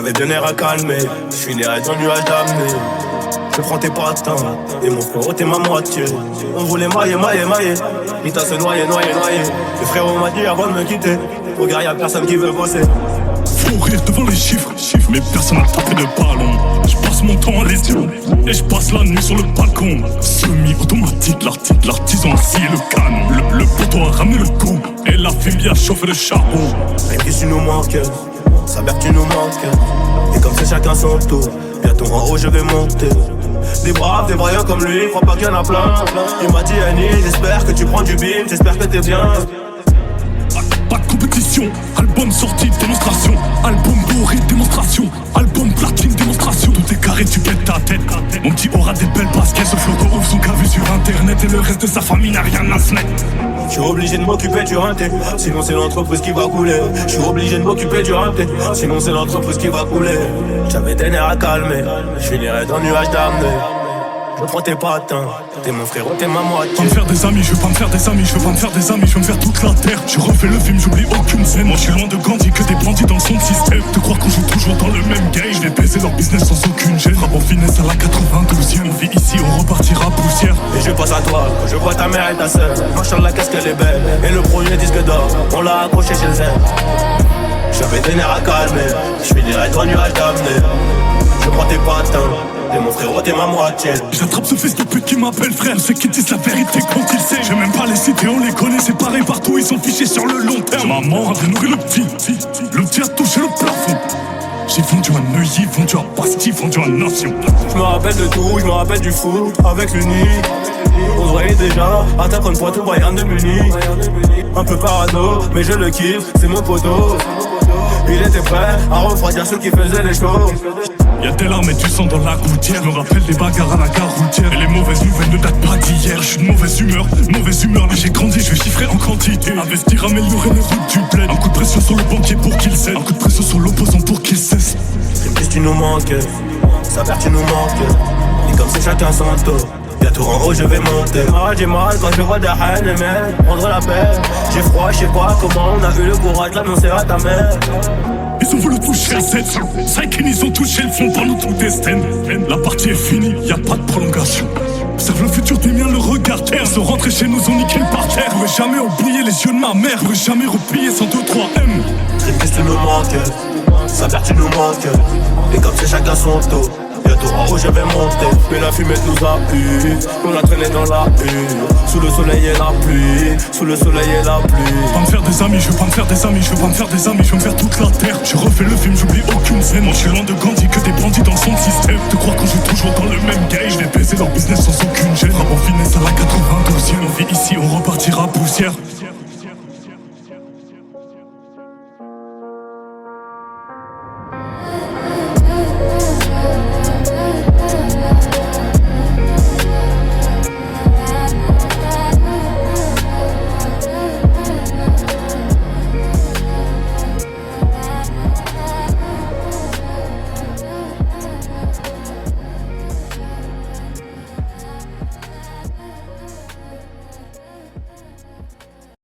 J'avais bien l'air à calmer, je finirais dans le nuage d'amener. Je prends tes patins, et mon frérot t'es ma moitié. On voulait mailler, il t'a se noyer. Le frérot m'a dit avant de me quitter, regarde y'a personne qui veut bosser. Faut rire devant les chiffres, mais personne n'a tapé de ballon. Je passe mon temps à les yeux, et je passe la nuit sur le balcon. Semi-automatique, l'artisan a scié le canon. Le poteau a ramené le coup, et la fille a chauffé le charbon. Même si tu nous manques, ça veut que tu nous manques. Et comme c'est chacun son tour, bientôt en haut je vais monter. Des braves, des braillants comme lui, crois pas qu'il y en a plein. Il m'a dit Annie, j'espère que tu prends du bim, j'espère que t'es bien. Pas de compétition, album sorti, démonstration. Album bourré, démonstration. Album platine, démonstration. Tout est carré, tu pètes ta tête. Mon petit aura des belles baskets, ce floto ouvre son cas vu sur internet. Et le reste de sa famille n'a rien à se mettre. Je suis obligé de m'occuper du rinté, sinon c'est l'entreprise qui va couler. Je suis obligé de m'occuper du rinté, sinon c'est l'entreprise qui va couler. J'avais des nerfs à calmer, je finirais dans le nuage d'amener. Je prends tes patins, t'es mon frérot, t'es ma moitié. Pas me faire des amis, je veux pas me faire des amis, je veux pas me faire des amis, je veux me faire toute la terre. Je refais le film, j'oublie aucune scène. Moi je suis loin de Gandhi, que des bandits dans son système. De croire qu'on joue toujours dans le même game. Je vais baiser leur business sans aucune gêne. Frappe en finesse à la 92e. On vit ici, on repartira poussière. Et je passe à toi, quand je vois ta mère et ta sœur. Machallah, qu'est-ce qu'elle est belle. Et le premier disque d'or, on l'a accroché chez elle. J'avais des nerfs à calmer, je finirais dans le nuage d'amener. Je prends tes patins, t'es mon frérot, t'es ma moitié. J'attrape ce fils de pute qui m'appelle frère. Ceux qui disent la vérité quand ils sait. J'ai même pas les citer, on les connaît, c'est pareil partout. Ils sont fichés sur le long terme. Maman avait nourri le petit. Le petit a touché le plafond. J'ai vendu à Neuilly, vendu à Bastille, vendu à Nation. Je me rappelle de tout, je me rappelle du fou. Avec l'uni, on se voyait déjà. Attaque contre Poitou, Bayern de Munich. Un peu parano, mais je le kiffe, c'est mon poteau. Il était prêt à refroidir ceux qui faisaient les choses. Y'a des larmes et du sang dans la gouttière. Je me rappelle des bagarres à la gare routière. Et les mauvaises nouvelles ne datent pas d'hier. Je suis de mauvaise humeur, mais j'ai grandi, je vais chiffrer en quantité. Investir, améliorer les routes du bled. Un coup de pression sur le banquier pour qu'il cesse. Un coup de pression sur l'opposant pour qu'il cesse. Plus tu nous manques, ça perd tu nous manques. Et comme c'est chacun son tour, bientôt en haut je vais monter. J'ai mal quand je vois des haines, mais prendre la paix. J'ai froid, je sais pas comment on a eu le courage de l'annoncer à ta mère. Ils ont voulu toucher à 7 Psykin, ils ont touché le fond, par nous tout destin. La partie est finie, y a pas de prolongation. Observe le futur des miens, le regard terre. Ils sont rentrés chez nous, ont niqué le parterre. Je pourrais jamais oublier les yeux de ma mère. Je pourrais jamais replier 102-3 M. Plus tu nous manques, ça perd tu nous manques. Et comme c'est chacun son tour, bientôt en haut je vais monter. Mais la fumée nous a eu, on a traîné dans la rue. Sous le soleil et la pluie, sous le soleil et la pluie. Pas me faire des amis, je veux pas me faire des amis, je veux pas me faire des amis, je veux me faire toute la terre. Je refais le film, j'oublie aucune scène. Moi je suis loin de Gandhi, que des bandits dans son système. De croire qu'on joue toujours dans le même game. Je vais baiser leur business sans aucune gêne. Frappe en finesse à la 92e. On vit ici, on repartira poussière.